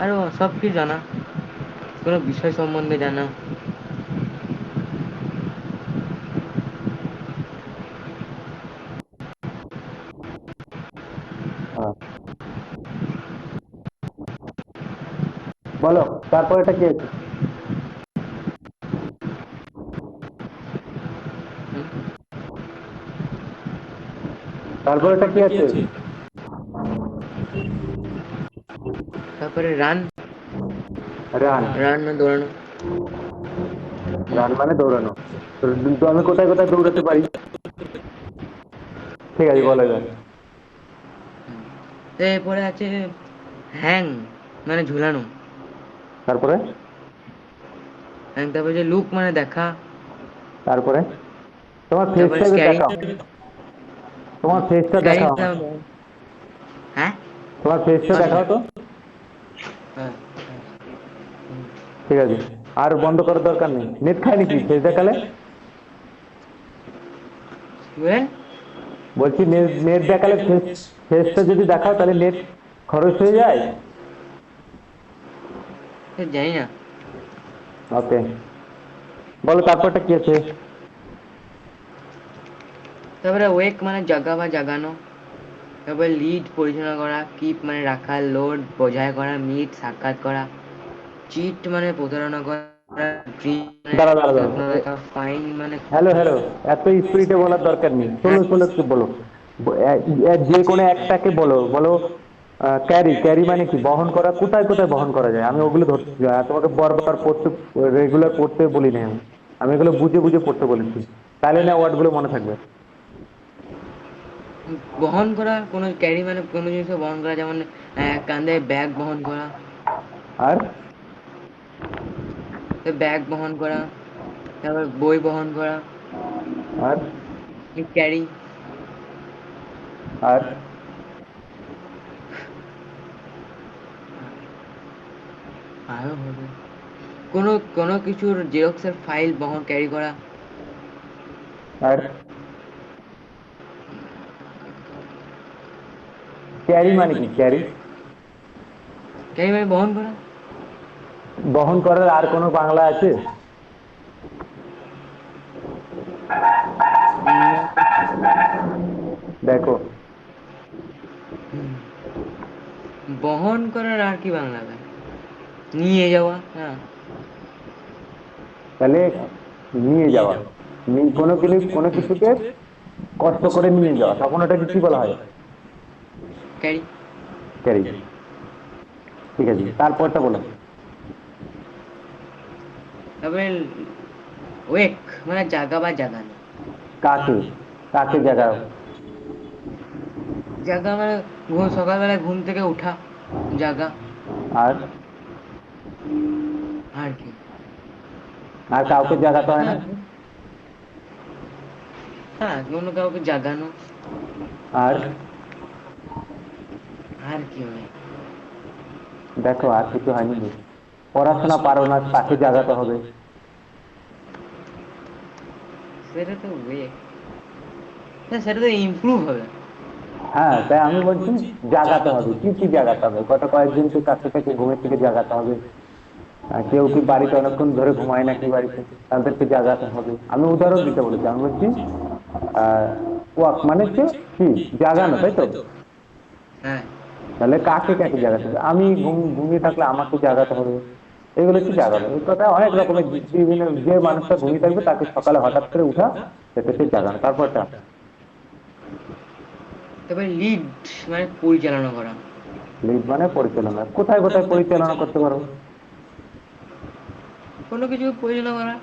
আরো সব কিছু জানা, কোনো বিষয় সম্বন্ধে জানা। হ্যাঁ, বলো তারপর এটা কি আছে? হুম? তারপর এটা কি আছে? তারপরে রান। রান। রান না দৌড়ানো। হুম। রান মানে দৌড়ানো। তো তো আমি কোথায় কোথায় দৌড়াতে পারি? ঠিক আছে, বলো এবার। এরপরে আছে হ্যাং, মানে ঝুলানো। তারপরে? হ্যাং, তারপরে যে লুক মানে দেখা। তারপরে তোমার তারপরে ফেসটা স্ক্যারিং। দেখাও। তোমার ফেসটা স্ক্যারিং। দেখাও আমাকে। হ্যাঁ। তোমার ফেসটা সরি। দেখাও তো। হ্যাঁ। ঠিক আছে, আর বন্ধ করার দরকার নেই। নেট খায় নাকি ফেস দেখালে? বুঝলেন? বলছি নেট নেট দেখালে ফেসটা যদি দেখাও তাহলে নেট খরচ হয়ে যায়। জানি না। ওকে, বলো তারপরটা কি আছে? তারপরে ওয়েক মানে জাগা বা জাগানো। তারপরে লিড পরিচালনা করা, কিপ মানে রাখা, লোড বোঝাই করা, মিট সাক্ষাৎ করা, চিট মানে প্রতারণা করা, ড্রিম মানে দাঁড়া দাঁড়া দাঁড়া, স্বপ্ন দেখা, ফাইন মানে হ্যালো হ্যালো, এত স্পিডে বলার দরকার নেই, হ্যাঁ। ষোলো ষোলো একটু বলো। যে কোনো একটাকে বলো বলো। ক্যারি, ক্যারি মানে কি? বহন করা। কোথায় কোথায় বহন করা যায় আমি ওগুলো ধরছি। তোমাকে বারবার পড়তে, রেগুলার পড়তে বলি না আমি। আমি এগুলো বুঝে বুঝে পড়তে বলেছি, তাহলে না ওয়ার্ড গুলো মনে থাকবে। বহন করা, কোনো ক্যারি মানে কোনো জিনিসকে বহন করা, যেমন কাঁধে ব্যাগ বহন করা। আর ব্যাগ বহন করা, তারপর বই বহন করা, আর ক্যারি। আর আরো হবে, কোনো কোনো কিছুর জেরক্সের ফাইল বহন ক্যারি করা। আর ক্যারি মানে কি? ক্যারি ক্যারি মানে বহন করা। বহন করার আর কোনো বাংলা আছে? না তো। দেখো, বহন করার আর কি বাংলা হবে? নিয়ে যাওয়া, হ্যাঁ। তাহলে নিয়ে যাওয়া। কোনো কোনো কিছুকে কষ্ট করে নিয়ে যাওয়া, তখন ওটাকে কি বলা হয়? ক্যারি। ক্যারি। ঠিক আছে, তারপরটা বলো। তারপরে ওয়েক মানে জাগা বা জাগানো। কাকে? কাকে জাগাও? জাগা মানে সকালবেলায় ঘুম থেকে ওঠা, জাগা। আর আর কি? আর কাউকে জাগাতে হয় না? হ্যাঁ। হ্যাঁ, কোনো কাউকে জাগানো। আর আর কি হয়? দেখো, আর কিছু হয়নি যে। পড়াশোনা পারো না, তাকে জাগাতে হবে। সেটা তো ওয়েক, সেটা তো ইমপ্রুভ হবে। হ্যাঁ, তাই আমি বলছি জাগাতে হবে। কি কি জাগাতে হবে? কয়েকজনকে কাছে থেকে ঘুমের থেকে জাগাতে হবে। কেউ কি বাড়িতে অনেকক্ষণ ধরে ঘুমায় নাকি বাড়িতে, তাদেরকে জাগাতে হবে। আমি উদাহরণ দিতে বলেছি, আমি বলছি আহ ওয়াক মানে হচ্ছে কি? জাগানো, তাই তো? হ্যাঁ। তাহলে কাকে কাকে জাগাতে হবে? আমি ঘুমিয়ে থাকলে আমাকে জাগাতে হবে। এগুলো হচ্ছে জাগানো। এই কথা অনেক রকমের, বিভিন্ন, যে মানুষটা ঘুমিয়ে থাকবে তাকে সকালে হঠাৎ করে উঠা, সেটা হচ্ছে জাগানো। তারপরটা তারপরে লিড মানে পরিচালনা করা। লিড মানে পরিচালনা। কোথায় কোথায় পরিচালনা করতে পারো? কোনো কিছু পরিচালনা করা।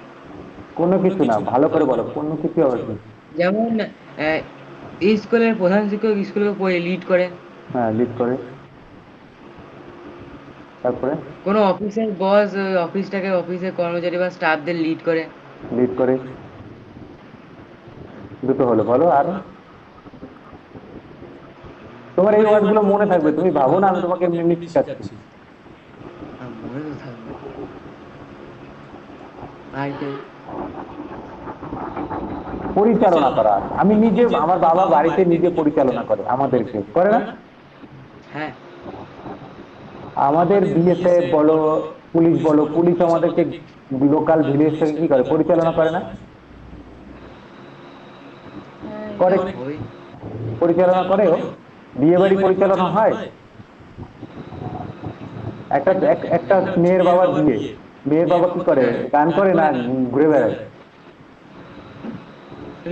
কোনো কিছু না, ভালো করে বলো, কোনো কিছু আবার কি? যেমন আহ, এই স্কুলের প্রধান শিক্ষক স্কুলকে লিড করে। হ্যাঁ, লিড করে। তারপরে কোনো অফিসের বস অফিসটাকে, অফিসের কর্মচারী বা স্টাফদের লিড করে। লিড করে। দুটো হলো, বলো আর। তোমার এই ওয়ার্ড গুলো মনে থাকবে, তুমি ভাবো না আমি তোমাকে এমনি এমনি শিখাচ্ছি। মনে তো থাকবে। আর কি? পরিচালনা করা। আমি নিজে, আমার বাবা বাড়িতে নিজে পরিচালনা করে, আমাদেরকে করে না? হ্যাঁ। আমাদের বিএসএফ বলো, পুলিশ বলো, পুলিশ আমাদেরকে লোকাল ভিলেজ থেকে কি করে, পরিচালনা করে না? হ্যাঁ, এটা করে, হয়। পরিচালনা করেও। বিয়ে বাড়ি পরিচালনা হয়। একটা একটা মেয়ের বাবার বিয়ে, মেয়ের বাবা কি করে, হ্যাঁ, গান করে না ঘুরে বেড়ায়?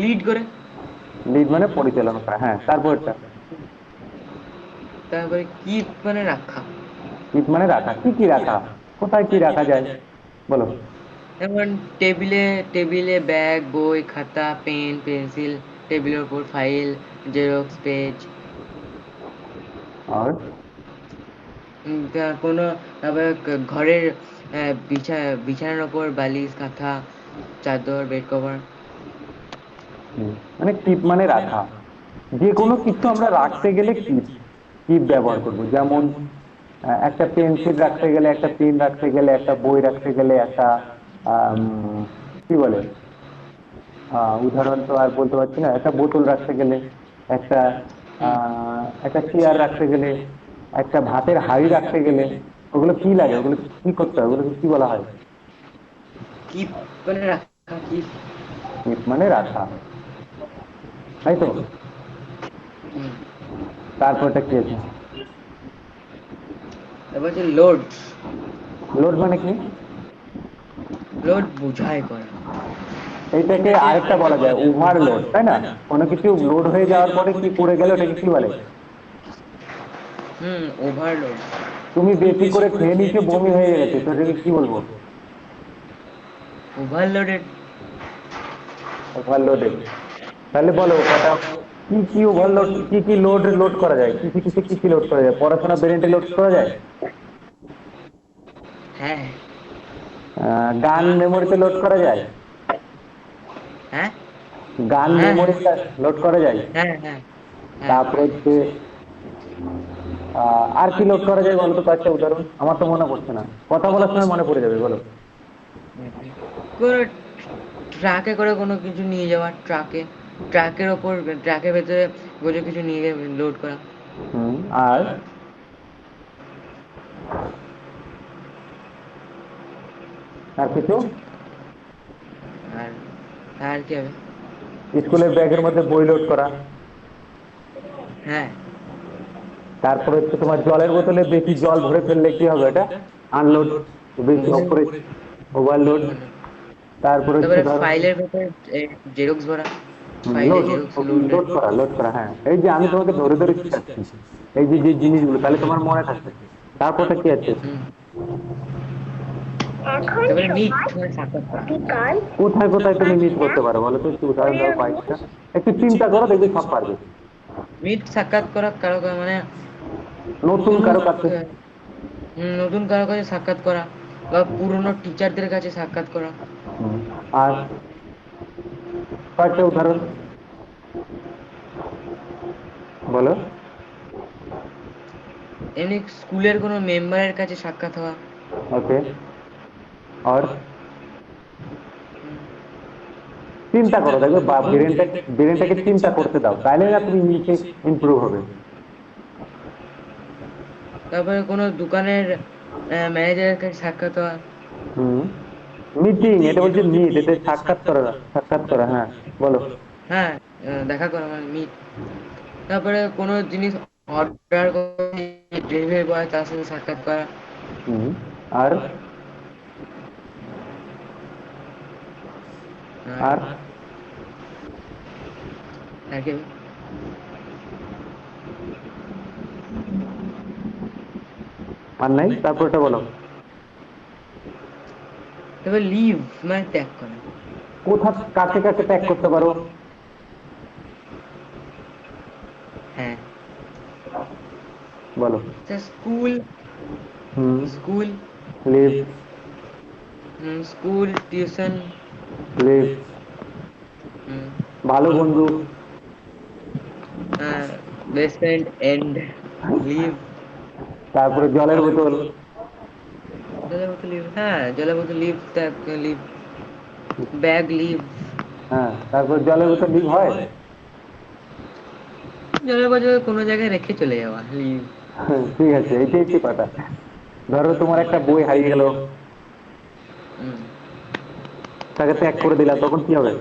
লিড করে। লিড মানে পরিচালনা করা, হ্যাঁ। তারপরটা তারপরে কিপ মানে রাখা। কিপ মানে রাখা। কি কি রাখা, কোথায় কি রাখা যায় বলো? যেমন টেবিলে, টেবিলে ব্যাগ, বই, খাতা, পেন, পেন্সিল, টেবিলের উপর ফাইল, জেরক্স পেজ। আর কোনো, তারপরে ঘরের বিছানার ওপর বালিশ, কাঁথা, চাদর, বেড কভার। মানে কিপ মানে রাখা। যে কোনো কিছু আমরা রাখতে গেলে কিপ, কিপ ব্যবহার করব। যেমন একটা পেন্সিল রাখতে গেলে, একটা পেন রাখতে গেলে, একটা বই রাখতে গেলে, একটা আম, কি বলে, উদাহরণ তো আর বলতে পারছি না, একটা বোতল রাখতে গেলে, একটা হুম, একটা চেয়ার রাখতে গেলে, একটা ভাতের হাঁড়ি রাখতে গেলে, ওগুলো কি লাগে, ওগুলো কি করতে হয়, ওগুলো কি বলা হয়? কিপ মানে রাখা, কিপ। কিপ মানে রাখা, তাই তো। হুম। তারপরটা কি আছে? তারপর হচ্ছে লোড। লোড মানে কি? লোড বোঝাই করা। এইটাকে আরেকটা বলা যায় ওভারলোড, তাই না? কোনো কিছু লোড হয়ে যাওয়ার পরে কি পড়ে গেলে ওটাকে কি বলে? হুম, ওভারলোড। তুমি বেশি করে খেয়ে নিয়েছো, বমি হয়ে গেছে, তো এটাকে কি বলবো? ওভারলোডেড। ওভারলোডেড। তাহলে বলো কটা, কি কি ওভারলোড, কি কি লোড লোড করা যায়, কিছু কিছু কি কি লোড করা যায়? পড়াশোনা ব্রেনটে লোড করা যায়। হ্যাঁ। গান মেমোরিতে লোড করা যায়। হ্যাঁ। গান হ্যাঁ। মেমোরিতে লোড করা যায়। হ্যাঁ। হ্যাঁ। হ্যাঁ। তারপরে হচ্ছে আর কি লোড করা যায় বলো তো, কয়েকটা উদাহরণ, আমার তো মনে পড়ছে না, কথা বলার সময় মনে পড়ে যাবে, বলো। কোনো ট্রাকে করে কোনো কিছু নিয়ে যাওয়া, ট্রাকে, ট্রাকের ওপর, ট্রাকের ভেতরে কোনো কিছু নিয়ে গিয়ে লোড করা। হুম। আর আর কিছু? আর আর কি হবে? স্কুলের ব্যাগের মধ্যে বই লোড করা। হ্যাঁ। তারপরে হচ্ছে তোমার জলের বোতলে বেশি জল ভরে ফেললে কি হবে, এটা আনলোড, বেশি অপরে, ওভারলোড। তারপরে হচ্ছে তারপরে ধরো ফাইলের ভেতরে জেরক্স ভরা, ফাইলে লোড, জেরক্স লোড। লোড করা, লোড করা, হ্যাঁ। এই যে আমি তোমাকে ধরে ধরে শিখাচ্ছি, এই যে যে জিনিসগুলো, তাহলে তোমার মনে থাকবে। তারপরটা কি আছে? হুম। তারপরে মিট মানে সাক্ষাৎ করা। কোথায় কোথায় তুমি মিট করতে পারো বলো তো, একটু উদাহরণ দাও কয়েকটা। একটু চিন্তা করো, দেখবে সব পারবে। মিট সাক্ষাৎ করা কারো মানে নতুন কোনো কারো কাছে। নতুন কারো কাছে সাক্ষাৎ করা, বা পুরনো টিচারদের কাছে সাক্ষাৎ করা। আর কয়েকটা উদাহরণ বলো। এমনি স্কুলের কোনো মেম্বারের কাছে সাক্ষাৎ হওয়া। ওকে। আর হুম। চিন্তা করো, দেখবে বা ব্রেনটা, ব্রেনটাকে চিন্তা করতে দাও, তাইলে না তুমি ইংলিশে ইমপ্রুভ হবে। তারপরে কোনো দোকানের ম্যানেজারের কাছে সাক্ষাৎ হওয়া। হুম। মিটিং, এটা বলছে মিট, এটা সাক্ষাৎ করা, সাক্ষাৎ করা, হ্যাঁ। বলো। হ্যাঁ, দেখা করা মানে মিট। তারপরে কোনো জিনিস অর্ডার করে ডেলিভারি বয় তার সাথে সাক্ষাৎ করা। হুম। আর আর আর আর কি? আর নাই, তারপরটা বলো। তারপরে লিভ মানে ত্যাগ করা। কোথা, কাকে কাকে ত্যাগ করতে পারো? হ্যাঁ। বলো। স্কুল, হুম। School, leave, school, tuition, leave. ভালো বন্ধু। Best friend, and, leave. তারপরে জলের বোতল। জলের বোতল লিভ, হ্যাঁ, জলের বোতল লিভ, ত্যাগ লিভ, ব্যাগ লিভ। হ্যাঁ, তারপর জলের বোতল লিভ হয়। জলের বোতল কোনো জায়গায় রেখে চলে যাওয়া, লিভ। ঠিক আছে, এইটাই হচ্ছে কথা। ধরো তোমার একটা বই হারিয়ে গেল, হুম। তাকে ত্যাগ করে দিলা, তখন কি হবে?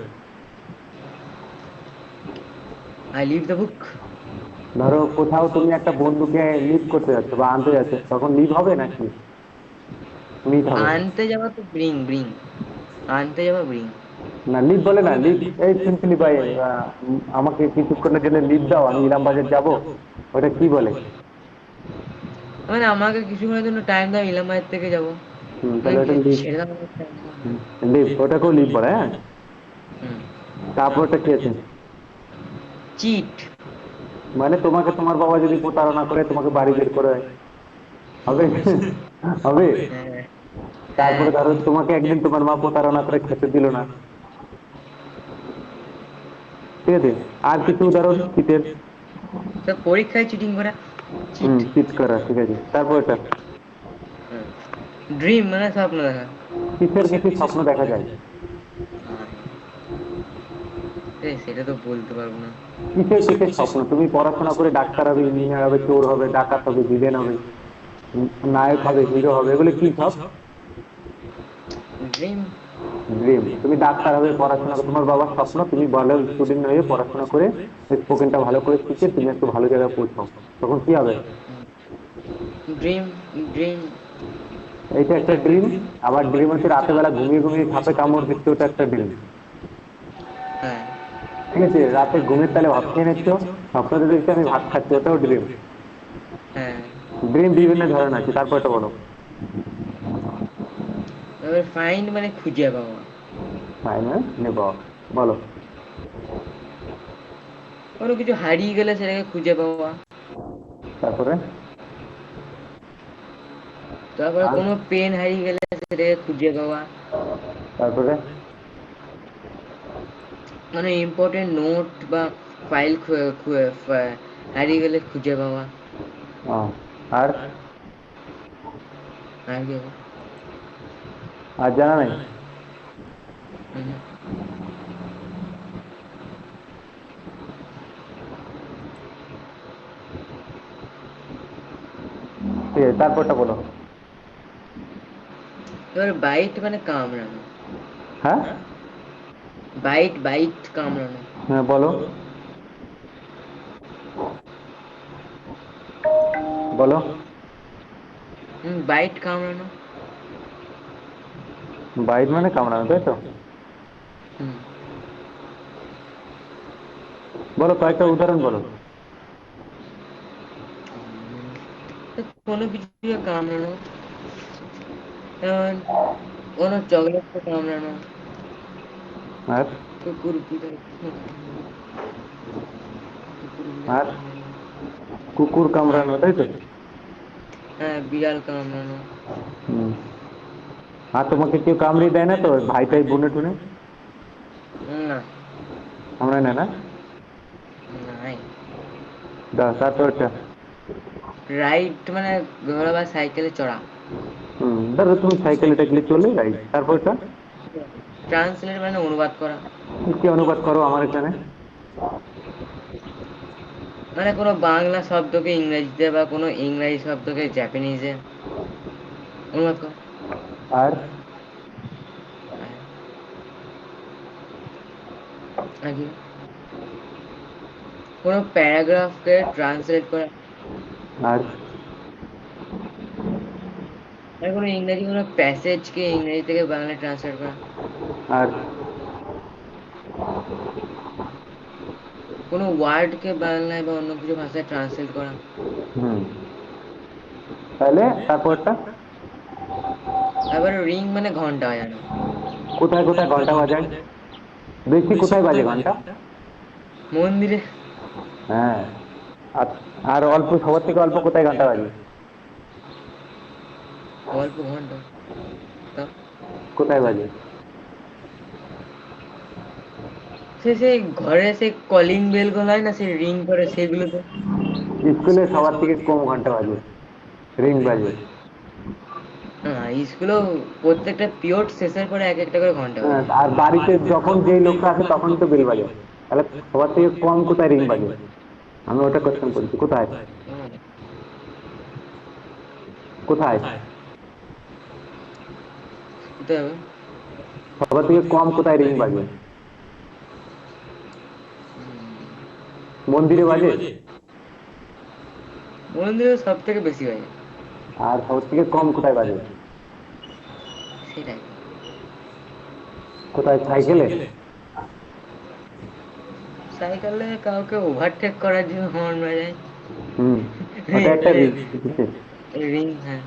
I leave the book. ধরো কোথাও তুমি একটা বন্ধুকে লিভ করতে যাচ্ছ বা আনতে যাচ্ছ, তখন লিভ হবে নাকি মিট হবে? আনতে যাওয়া তো ব্রিং ব্রিং, আনতে যাওয়া ব্রিং। না, লিভ বলে না, লিভ এই সিম্পলি ভাই, আমাকে কিছুক্ষণের জন্য লিভ দাও, আমি ইলাম বাজার যাবো, ওটা কি বলে? মানে আমাকে কিছুক্ষণের জন্য টাইম দাও, ইলামবাজার থেকে যাবো। তাহলে নাকি ওটা লিভ। ছেড়ে দাও আমাকে time দাও। লিভ, ওটাকেও লিভ বলে, হ্যাঁ। হুম। তারপরটা কি আছে? চিট। মানে তোমাকে তোমার বাবা যদি প্রতারণা করে, তোমাকে বাড়ি বের করে, হবে? হবে? হ্যাঁ। হ্যাঁ। তারপরে ধরো তোমাকে একদিন তোমার মা প্রতারণা করে খেতে দিল না, ঠিক আছে? আর কিছু উদাহরণ শীতের? তো পরীক্ষায় চিটিং করা, চিট। চিট করা, ঠিক আছে। তারপর এটা ড্রিম মানে স্বপ্ন দেখা। কিসের কিছু স্বপ্ন দেখা যায়? সেটা তো বলতে পারবো না। কিসের কিসের স্বপ্ন? তুমি পড়াশোনা করে ডাক্তার হবে, ইঞ্জিনিয়ার হবে, চোর হবে, ডাকাত হবে, ভিলেন হবে, নায়ক হবে, হিরো হবে, এগুলো কি সব? ড্রিম। ড্রিম। তুমি ডাক্তার হবে, পড়াশোনা করে, তোমার বাবার স্বপ্ন তুমি ভালো স্টুডেন্ট হয়ে পড়াশোনা করে স্পোকেনটা ভালো করে শিখে তুমি একটু ভালো জায়গায় পৌঁছাও, তখন কি হবে? ড্রিম। ড্রিম। এইটা একটা ড্রিম। আবার ড্রিম হচ্ছে রাতে বেলা ঘুমিয়ে ঘুমিয়ে সাপে কামড় দিচ্ছে, ওটা একটা ড্রিম, হ্যাঁ। ঠিক আছে? রাতে ঘুমের তালে ভাত খেয়ে নিচ্ছ, স্বপ্নতে দেখছি আমি ভাত খাচ্ছি, ওটাও ড্রিম। হ্যাঁ। ড্রিম বিভিন্ন ধরনের আছে, তারপর এটা বলো। এবার ফাইন্ড মানে খুঁজে পাওয়া। তাই না, নেব, বলো। কোনো কিছু হারিয়ে গেলে সেটাকে খুঁজে পাওয়া। তারপরে? তারপরে আর কোনো পেন হারিয়ে গেলে সেটাকে খুঁজে পাওয়া। তারপরে? মানে ইম্পর্টেন্ট নোট বা ফাইল হারিয়ে গেলে খুঁজে পাওয়া। আহ, আর আর কি হবে? আর জানা নাই? হুম। ঠিক আছে, তারপরটা বলো। এবার বাইট মানে কামড়ানো। হ্যাঁ, বাইট বাইট কামড়ানো। হ্যাঁ, বলো, বলো। বাইট কামড়ানো। বাইট মানে কামড়ানো, তাই তো? হুম। বলো, কয়েকটা উদাহরণ বলো। তো কোনো কিছু কামড়ানো, যেমন কোনো চকলেটকে কামড়ানো, আর কুকুর বিড়াল কুকুর বিড়াল আর কামড়ানো। কুকুর আর কামড়ানো, তাই তো? হ্যাঁ, বিড়াল কামড়ানো। হুম। আর তোমাকে কেউ কামড়িয়ে দেয় না তো, ভাই টাই বোনে টুনে? না। কামড়ায় না, না? নাই। দাও, তারপরটা। রাইড মানে ঘোড়া বা সাইকেলে চড়া। ধরো তুমি সাইকেলে টাইকেলে চলে যাই, তারপরটা? ট্রান্সলেট মানে অনুবাদ করা। কি অনুবাদ করো আমার এখানে? মানে কোনো বাংলা শব্দকে ইংরেজিতে বা কোনো ইংরাজি শব্দকে জাপানিজে অনুবাদ করা। আর আর আর কি? কোনো প্যারাগ্রাফকে ট্রান্সলেট করা। আর মানে কোনো ইংরেজি কোনো প্যাসেজকে ইংরেজি থেকে বাংলায় ট্রান্সলেট করা। আর কোনো ওয়ার্ডকে বাংলায় বা অন্য কিছু ভাষায় ট্রান্সলেট করা। হুম, তাহলে তারপরটা? তারপরে রিং মানে ঘন্টা বাজানো। কোথায় কোথায় ঘন্টা বাজায়? বেশি কোথায় বাজে ঘন্টা? মন্দিরে। হ্যাঁ। আর আর অল্প, সবার থেকে অল্প কোথায় ঘন্টা বাজে? অল্প ঘন্টা। তাও কোথায় বাজে? সেই ঘরে সেই কলিং বেল গুলো হয় না, সেই রিং করে সেগুলোতে। স্কুলে সবার থেকে কম ঘন্টা বাজে, রিং বাজে। স্কুলেও প্রত্যেকটা পিরিয়ড শেষের পরে এক একটা করে ঘন্টা হ্যাঁ, বাজে। আর বাড়িতে যখন যেই লোকটা আসে তখনই তো বেল বাজে, তাহলে সবার থেকে কম কোথায় রিং বাজে? আমি ওটা কোশ্চেন করছি, কোথায়? হুম। কোথায়? করতে হবে। সবার থেকে কম কোথায় রিং বাজে? মন্দিরে বাজে? মন্দিরে সব থেকে বেশি হয় আর সবার থেকে কম কোথায় বাজে? সেটাই। কোথায়, সাইকেলে? সাইকেলে কাউকে ওভারটেক করার জন্য হর্ন বাজায়। হুম, ওটা একটা রিং, ঠিক আছে। রিং, হ্যাঁ।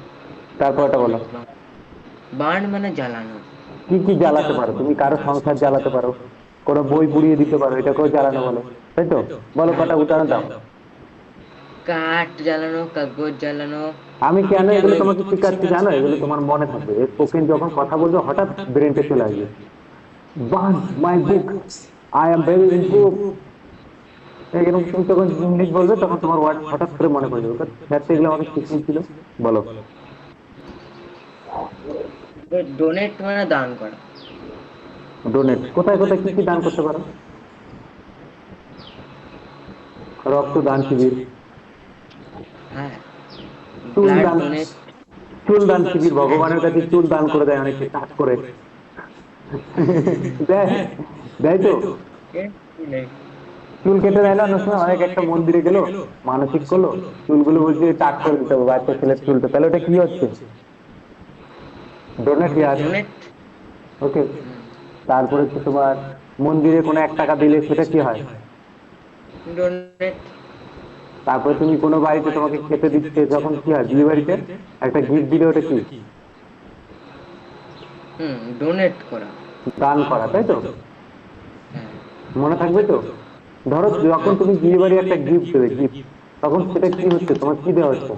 তারপর ওটা বলো। বার্ন মানে জ্বালানো। কি কি জ্বালাতে পারো তুমি? কারো সংসার জ্বালাতে পারো, কোনো বই পুড়িয়ে দিতে পারো, এটাকেও জ্বালানো বলে, তাই তো? বলো, হ্যাঁ, কটা উদাহরণ দাও। কাঠ জ্বালানো, কাগজ জ্বালানো। আমি কেন এগুলো এগুলো তোমাকে শিখাচ্ছি জানো? এগুলো তোমার মনে থাকবে, স্পোকেন যখন কথা বলবে হঠাৎ ব্রেনটে চলে আসবে। Burn my book, I am very improve. এরকম তুমি যখন ইংলিশ বলবে তখন তোমার ওয়ার্ড হঠাৎ করে মনে পড়ে যাবে, স্যার তো এগুলো আমাকে শিখিয়েছিল। বলো। ডোনেট মানে দান করা। ডোনেট, কোথায় কোথায় কি কি দান করতে পারো? রক্তদান শিবির, হ্যাঁ, চুল ব্লাড দান, ডোনেট। চুল দান শিবির, ভগবানের কাছে চুল দান করে দেয় অনেকে টাক করে। দেয়, দেয় তো। চুল কেটে দেয় না অনেক সময়, অনেক একটা মন্দিরে গেল, মানসিক করলো, চুলগুলো বলছে টাক করে দিতে হবে বাচ্চা ছেলের চুলটা, তাহলে ওটা কি হচ্ছে? ডোনেট ইয়ার। ডোনেট। ওকে। তারপরে হচ্ছে তোমার মন্দিরে কোনো 1 টাকা দিলে সেটা কি হয়? ডোনেট। তারপরে তুমি কোনো বাড়িতে তোমাকে খেতে দিচ্ছে, যখন কি হয় বিয়ে বাড়িতে একটা গিফট দিলে, ওটা কি? ডোনেট করা। দান করা, তাই তো? হ্যাঁ। মনে থাকবে তো? ধরো যখন তুমি বিয়ে বাড়ি একটা গিফট দেবে, গিফট, তখন সেটা কি হচ্ছে, তোমার কি দেওয়া হচ্ছে?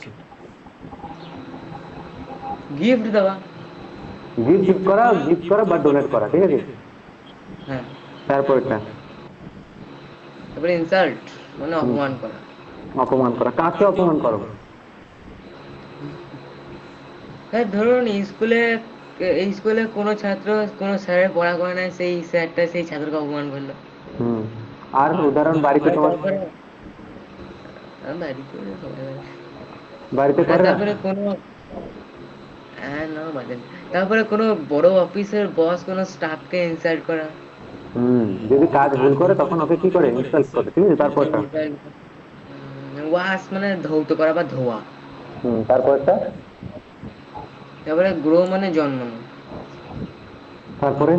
গিফট দেওয়া। গিফট করা বা ডোনেট করা, ঠিক আছে। হ্যাঁ। তারপরটা তারপরে ইনসাল্ট মানে অপমান করা। অপমান করা, কাকে অপমান করো? হ্যাঁ, ধরুন স্কুলে কোনো ছাত্র কোনো স্যারের পড়া করে না, সেই স্যারটা সেই ছাত্রকে অপমান করলো। হুম, আর উদাহরণ বাড়িতে আর তোমার, তারপরে বাড়িতে সবাই বলে। বাড়িতে আর করে না? তারপরে কোনো, হ্যাঁ, না বাজে না। তারপরে কোনো বড় অফিসের বস কোনো স্টাফকে ইনসাল্ট করা। যদি কাজ ভুল করে তখন ওকে কি করে, ইনসাল্ট করে, ঠিক আছে। তারপরটা ওয়াশ মানে ধৌত করা বা ধোয়া। তারপরটা তারপরে গ্রো মানে জন্মানো। তারপরে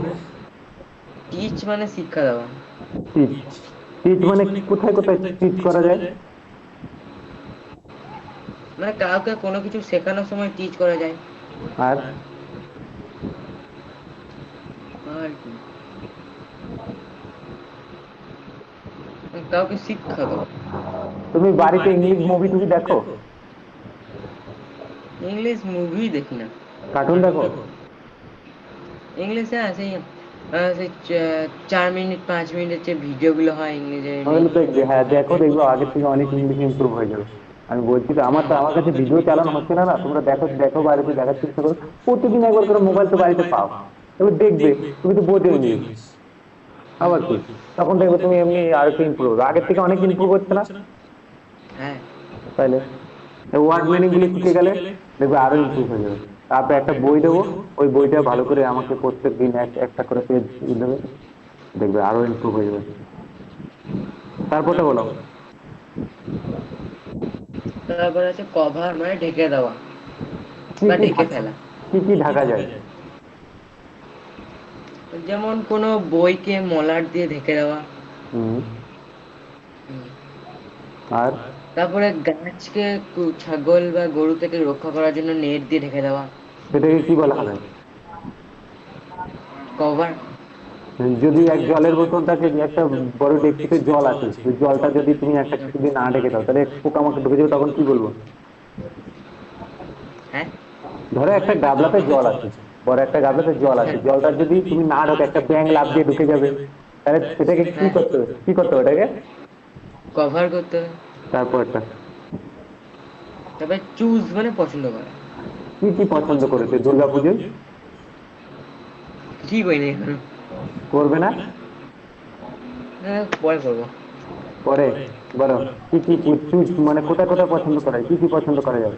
টিচ মানে শিক্ষা দেওয়া। টিচ, টিচ মানে কোথায় কোথায় টিচ করা যায়? মানে কাউকে কোনো কিছু শেখানোর সময় টিচ করা যায়। আর আর কি, কাউকে শিক্ষা দেওয়া। তুমি বাড়িতে ইংলিশ মুভি টুভি দেখো? ইংলিশ মুভি দেখি না। কার্টুন দেখো? ইংলিশে আছে সেই 4 মিনিট 5 মিনিটের যে ভিডিওগুলো হয় ইংলিশে ওগুলো দেখবে, হ্যাঁ দেখো, দেখবে আগের থেকে অনেক ইংলিশ ইমপ্রুভ হয়ে যাবে। আমি বলছি তো, আমার কাছে ভিডিও চালানো হচ্ছে না, না তোমরা দেখো, দেখো বাড়িতে দেখার চেষ্টা করো। প্রতিদিন একবার করে মোবাইল তো বাড়িতে পাও, এবার দেখবে, তুমি তো বোঝো ইংলিশ, আবার কি, তখন দেখবে তুমি এমনি আর একটু ইমপ্রুভ হবে, আগের থেকে অনেক ইমপ্রুভ হচ্ছে না? হ্যাঁ। তাইলে ওয়ার্ড মিনিং গুলো শিখে গেলে দেখবে আরো ইমপ্রুভ হয়ে যাবে। তারপর একটা বই দেবো, ওই বইটা ভালো করে আমাকে প্রত্যেক দিন একটা করে পেজ দেবে, দেখবে আরো ইমপ্রুভ হয়ে যাবে। তারপরটা বলো। তারপরে আছে কভার মানে ঢেকে দেওয়া কি বা কি ঢেকে ফেলা। কি কি ঢাকা যায়? যেমন কোনো বইকে মলাট দিয়ে ঢেকে দেওয়া। হুম, হুম। আর তারপরে গাছকে ছাগল বা গরু থেকে রক্ষা করার জন্য নেট দিয়ে ঢেকে দেওয়া। সেটাকে কি বলা হবে? কভার। যদি এক জলের বোতল থাকে, একটা বড় ডেকচিতে জল আছে, ওই জলটা যদি তুমি একটা কিছু দিয়ে না ঢেকে দাও, তাহলে পোকামাকড় ঢুকে যাবে, তখন কি বলবো? হ্যাঁ। ধরো একটা গাবলাতে জল আছে, বড় একটা গাবলাতে জল আছে, হ্যাঁ। জলটা যদি তুমি না ঢোকে, একটা ব্যাঙ লাফ দিয়ে ঢুকে যাবে, তাহলে সেটাকে কি হ্যাঁ, করতে হবে, কি করতে হবে ওটাকে? কভার করতে হবে। তারপরটা তারপরে চুজ মানে পছন্দ করা। কি কি পছন্দ করেছে দুর্গাপুজোয়? কিছুই করিনি এখনো। করবে না? হ্যাঁ, পরে করবো। পরে বলো, কি কি চুজ মানে কোথায় কোথায় পছন্দ করা হয়, কি কি পছন্দ করা যায়?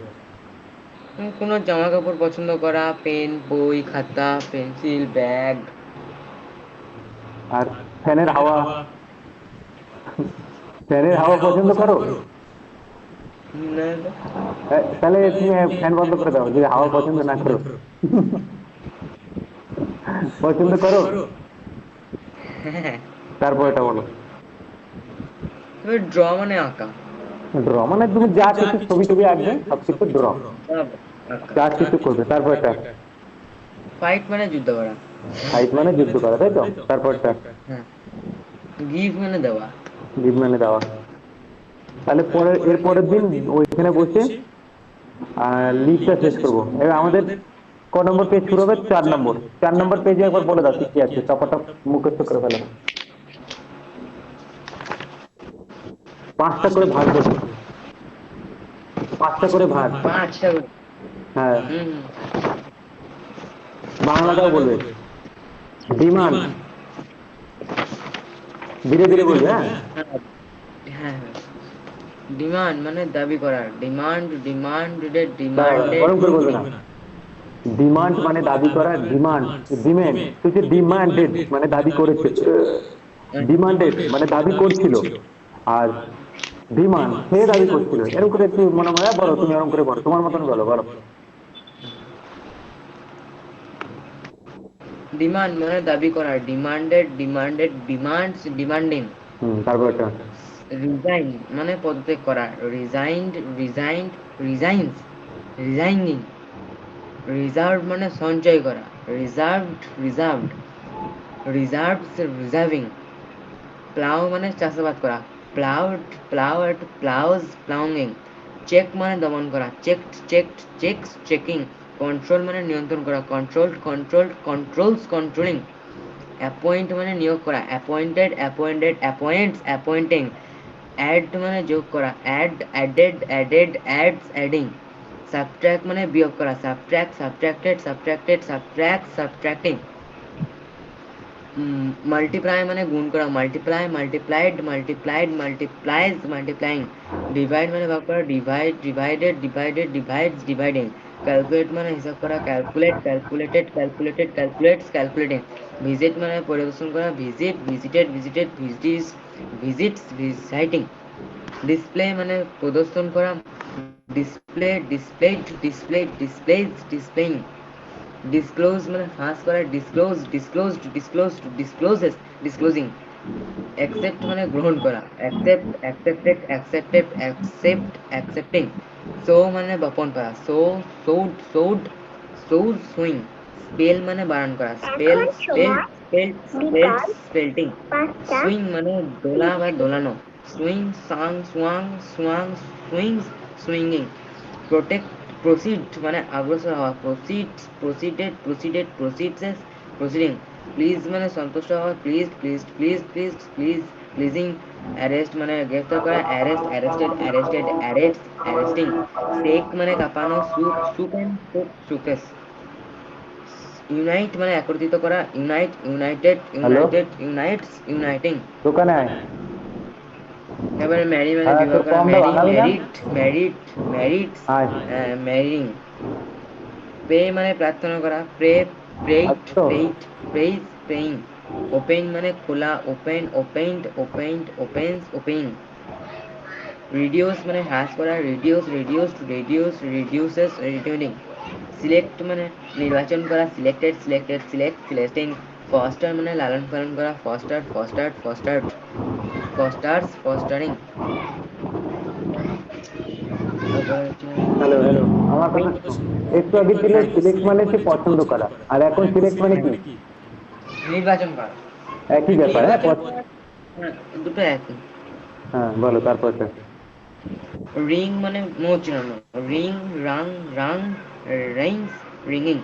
কোনো জামা কাপড় পছন্দ করা, পেন, বই, খাতা, পেন্সিল, ব্যাগ। আর ফ্যানের হাওয়া, ফ্যানের হাওয়া পছন্দ করো? না, না। তাহলে তুমি ফ্যান বন্ধ করে দাও যদি হাওয়া পছন্দ না করো। পছন্দ করো? হ্যাঁ। তারপর এটা বলো। তবে ড্র মানে আঁকা। ড্র মানে তুমি যা কিছু ছবি টবি আঁকবে সবকিছু ড্র, সব আঁকা। যা কিছু করবে। তারপর এটা ফাইট মানে যুদ্ধ করা। ফাইট মানে যুদ্ধ করা, তাই তো? তারপরটা হ্যাঁ। গিভ মানে দেওয়া। গিভ মানে দেওয়া। তাহলে পরের এর পরের দিন ওইখানে বসে লিস্টটা শেষ করবো। এবার আমাদের ক নম্বর পেজ শুরু হবে? 4 নম্বর। 4 নম্বর পেজে একবার বলে দাও কি কি আছে, টপাটপ মুখস্থ করে ফেলো। 5টা করে ভাগ বলবে, 5টা করে ভাগ। 5টা করে। হ্যাঁ, হুম, হুম। বাংলাটাও বলবে। ডিমান্ড, ধীরে ধীরে বলবে, হ্যাঁ। হ্যাঁ, হ্যাঁ, হ্যাঁ। ডিমান্ড মানে দাবি করা। ডিমান্ড, ডিমান্ডেড, দাঁড়া দাঁড়া, ডিমান্ডেড। গরম করে বলবে না। ডিমান্ড মানে দাবি করা, ডিমান্ড, ডিমেন্ড তুই ডিমান্ডেড মানে দাবি করেছে, ডিমান্ডেড মানে দাবি করছিল। আর ডিমান্ড সে দাবি করছিল। এরকম করে একটু মনে মনে বলো, তুমি এরকম করে বলো, তোমার মতন বলো, বলো। ডিমান্ড মানে দাবি করা। Demanded, demanded, demands, demanding. তারপর এটা রিজাইন মানে পদত্যাগ করা। Resigned, resigned, resigns, resigning. Reserve মানে সঞ্চয় করা। Reserved, reserved, reserves, reserving. Plough মানে চাষাবাদ করা। Ploughed, ploughed, ploughs, ploughing. Check মানে দমন করা। Checked, checked, checks, checking. Control মানে নিয়ন্ত্রণ করা। Controlled, controlled, controls, controlling. Appoint মানে নিয়োগ করা। Appointed, appointed, appoints, appointing. Add মানে যোগ করা। Add, added, added, adds, adding. Subtract মানে বিয়োগ করা। Subtract, subtracted, subtracted, subtract, subtracting. Multiply মানে গুণ করা। Multiply, multiplied, multiplied, multiplies, multiplying. Divide মানে ভাগ করা। Divide, divided, divided, divides, dividing. Calculate মানে হিসাব করা। Calculate, calculated, calculated, calculates, calculating. Visit মানে পরিদর্শন করা। Visit, visited, visited, visits, visits, visiting. Display মানে প্রদর্শন করা। Display, displayed, displayed, displays, displaying. Disclose মানে ফাঁস করা। Disclose, disclosed, disclosed, discloses, disclosing. Accept মানে গ্রহণ করা। Accept, accepted, accepted, accept, accepting. So মানে বপন করা। Sow, sowed, sowed, sows, sowing. Spell মানে বানান করা। Spell, spell, spelt, spelt, spelling. Swing মানে দোলা বা দোলানো। Swing, sang, swung, swung, swings, swinging. Protect, proceed মানে অগ্রসর হওয়া। Proceed, proceeded, proceeded, proceeds, proceeding. Please মানে সন্তুষ্ট হওয়া। Please, please, please, please, please, pleasing. Arrest মানে গ্রেফতার করা। Arrest, arrested, arrested, arrest, arresting. Shake মানে কাঁপানো। সুক, সুক অ্যান্ড সুক, সুকেস। ইউনাইট মানে একত্রিত করা। Unite, United, hello, United, ইউনাইটস, uniting. দোকানে আয়। এবারে ম্যারি মানে হ্যাঁ, বিবাহ তোর করা। ফর্মটা ম্যারি, বানাবি না? ম্যারিড, ম্যারিড, ম্যারিডস, আয়। ম্যারিং। প্রে মানে প্রার্থনা করা। প্রে, প্রেইট, আচ্ছা, প্রেইট, প্রেইজ, প্রেইং। ওপেন মানে খোলা। Open, opened, opened, opens, opening. Reduce মানে হ্রাস করা। Reduce, reduced, reduce, reduces, reducing. Select মানে নির্বাচন করা। Selected, selected, select, selecting. Foster মানে লালন পালন করা। Foster, fostered, fostered, fosters, fostering. তারপরে হচ্ছে হ্যালো হ্যালো, আমার কথা শোনো। একটু আগে ছিল সিলেক্ট মানে হচ্ছে পছন্দ করা, আর এখন সিলেক্ট মানে কি? নির্বাচন করা। একই ব্যাপার, হ্যাঁ। নির্বাচন করা। হ্যাঁ, দুটো একই। হ্যাঁ, বলো তারপরটা। রিং মানে মোচ চিনানো। রিং, রাং, রাং, রিংস, রিঙিং।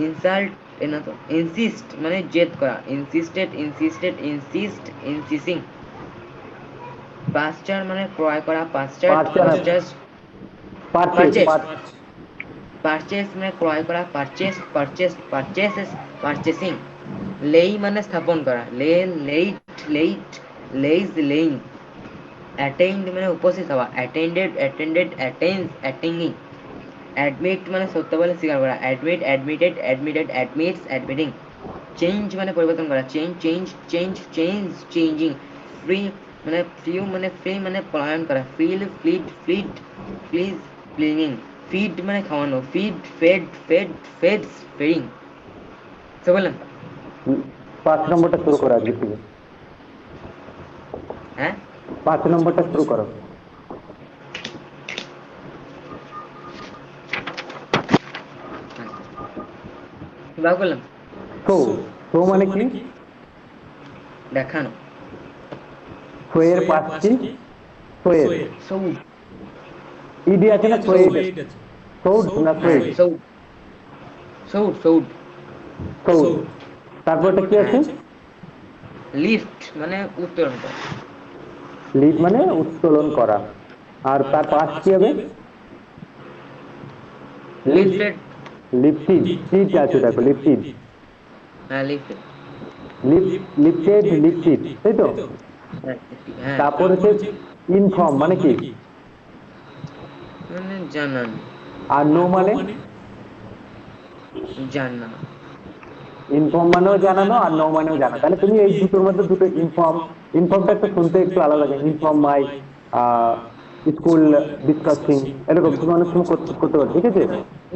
ইনসাল্ট না তো। ইনসিস্ট মানে জেদ করা। Insisted, insisted, insist, ইনসিসিং। পাশ্চার মানে ক্রয় করা। পাশ্চার, পারচেজ, পাশ্চার, পারচেজ, পারচেস। পারচেস মানে ক্রয় করা। Purchase, purchase, পারচেসেস, purchasing. লেই মানে স্থাপন করা। লে, লেইট, লেইট, লেইজ, লেইং। অ্যাটেইন্ড মানে উপস্থিত হওয়া। Attended, attended, attains, অ্যাটেইনিং। অ্যাডমিট মানে সত্য বলে স্বীকার করা, admit, admitted, admitted, admits, admitting. Change মানে পরিবর্তন করা, change, change, change, change, changing. Flee মানে ফ্রিউ মানে ফ্রি মানে পলায়ন করা, flee, fled, fled, flees, fleeing. Feed মানে খাওয়ানো, feed, fed, fed, feeds, feeding. তো বললাম? 5 নম্বরটা শুরু করো আজকে থেকে। হ্যাঁ, 5 নম্বরটা শুরু করো। বার করলাম। শো, শো মানে কি? দেখানো। শো এর পাশ কি? শোয়ের। সৌদ। ইডি আছে না শোয়েড? সৌড না শোয়েড? সৌদ, সৌদ, সৌদ। সৌড। তারপরটা কি হ্যাঁ, আছে? লিফট মানে উত্তোলন করা। লিড মানে উত্তোলন করা। আর তার পাশ কি হবে? লিফটেড। লিফটিড, টিড আছে দেখো, লিফটিড। হ্যাঁ, লিফটেড। লিফটেড, লিফটিড, তাই তো? হ্যাঁ, হ্যাঁ, তারপর হচ্ছে ইনফর্ম মানে কি? মানে জানান, আর নো মানে? জানা। ইনফর্ম মানেও জানানো, আর নো মানেও জানা। তাহলে তুমি এই দুটোর মধ্যে দুটো ইনফর্ম, ইনফর্মটা একটু শুনতে একটু আলাদা লাগে। ইনফর্ম মাই স্কুল ডিসকাসিং, এরকম তুমি অনেক সময় করতে করতে পারো, ঠিক আছে?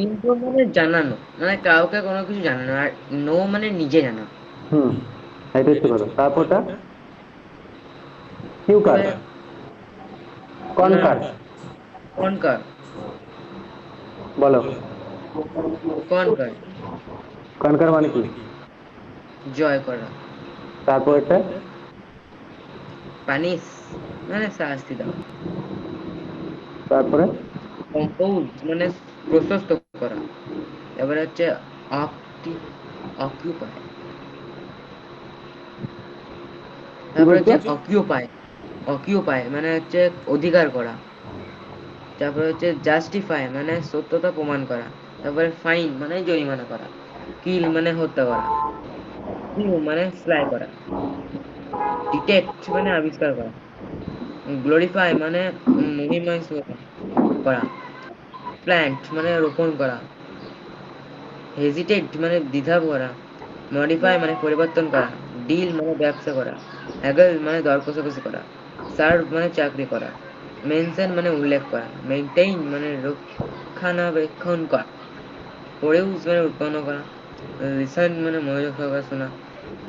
ইনফো মানে জানানো, মানে কাউকে কোনো কিছু জানানো। আর নো মানে নিজে জানা। হুম, এটা হচ্ছে কথা। তারপরটা কিউকার, এবার না, কনকার, কনকার। বলো। কনকার কনকার মানে কি? জয় করা। তারপর এটা পানিশ মানে শাস্তি দেওয়া। তারপরে কম্পোজ মানে প্রশস্ত করা। এবারে হচ্ছে অকিউপাই। কি তারপরে বলছো? হচ্ছে অকিউপাই। অকিউপাই মানে হচ্ছে অধিকার করা। তারপরে হচ্ছে জাস্টিফাই মানে সত্যতা প্রমাণ করা। তারপরে ফাইন মানে জরিমানা করা। কিল মানে হত্যা করা। কিউ মানে স্লাই করা। ডিটেক্ট মানে আবিষ্কার করা। গ্লোরিফাই মানে মহিমায় করা। প্ল্যান্ট মানে রোপণ করা। হেজিটেট মানে দ্বিধা করা। মডিফাই মানে পরিবর্তন করা। ডিল মানে ব্যবসা করা। হ্যাগল মানে দর কষাকষি করা। সার্ভ মানে চাকরি করা। মেনশন মানে উল্লেখ করা। মেইনটেইন মানে রক্ষণাবেক্ষণ করা। প্রডিউস মানে উৎপন্ন করা। রিসেন্ট মানে মনোযোগ সহকারে শোনা।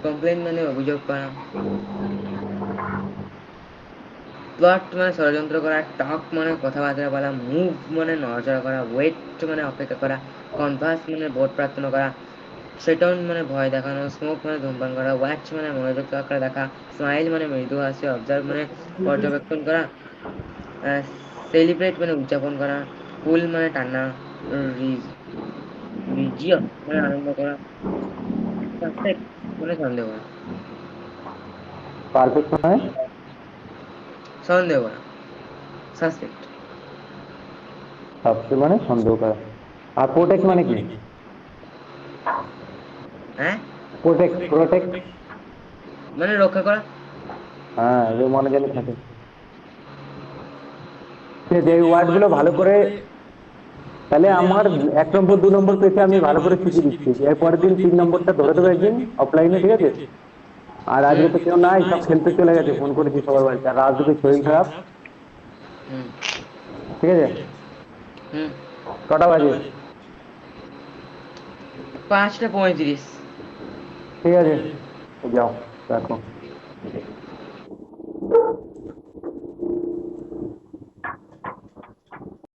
কমপ্লেন মানে অভিযোগ করা। প্লট মানে ষড়যন্ত্র করা। টক মানে কথাবার্তা বলা। মুভ মানে নড়াচড়া করা। ওয়েট মানে অপেক্ষা করা। কনভার্স মানে ভোট প্রার্থনা করা। সেটন মানে ভয় দেখানো। স্মোক মানে ধূমপান করা। ওয়াচ মানে মনোযোগ সহকারে দেখা। স্মাইল মানে মৃদু হাসি। অবজার্ভ মানে পর্যবেক্ষণ করা। সেলিব্রেট মানে উদযাপন করা। কুল মানে টানা। রিজিয়ন মানে আনন্দ করা। সাসপেক্ট মানে সন্দেহ করা। পারফেক্ট মানে? সন্দেহ করা, সাসপেক্ট। সবচেয়ে মানে সন্দেহ করা। আর প্রোটেক্ট মানে কি? হ্যাঁ, প্রোটেক্ট, প্রোটেক্ট। মানে রক্ষা করা। হ্যাঁ, যে মনে জানি থাকে। সে যে ওয়ার্ড গুলো ভালো করে, তাহলে আমার 1 নম্বর 2 নম্বর পেতে আমি ভালো করে শিখিয়ে দিচ্ছি। এর পরের দিন 3 নম্বরটা ধরে দেবো একদিন অফলাইনে, ঠিক আছে? আর আজকে হুম, তো কেউ নাই, সব খেলতে চলে গেছে। ফোন করেছি সবার বাড়িতে। আর রাজদুকে শরীর খারাপ, হুম, ঠিক আছে? হুম। কটা বাজে? 5টা 35। ঠিক আছে, যাও, রাখো।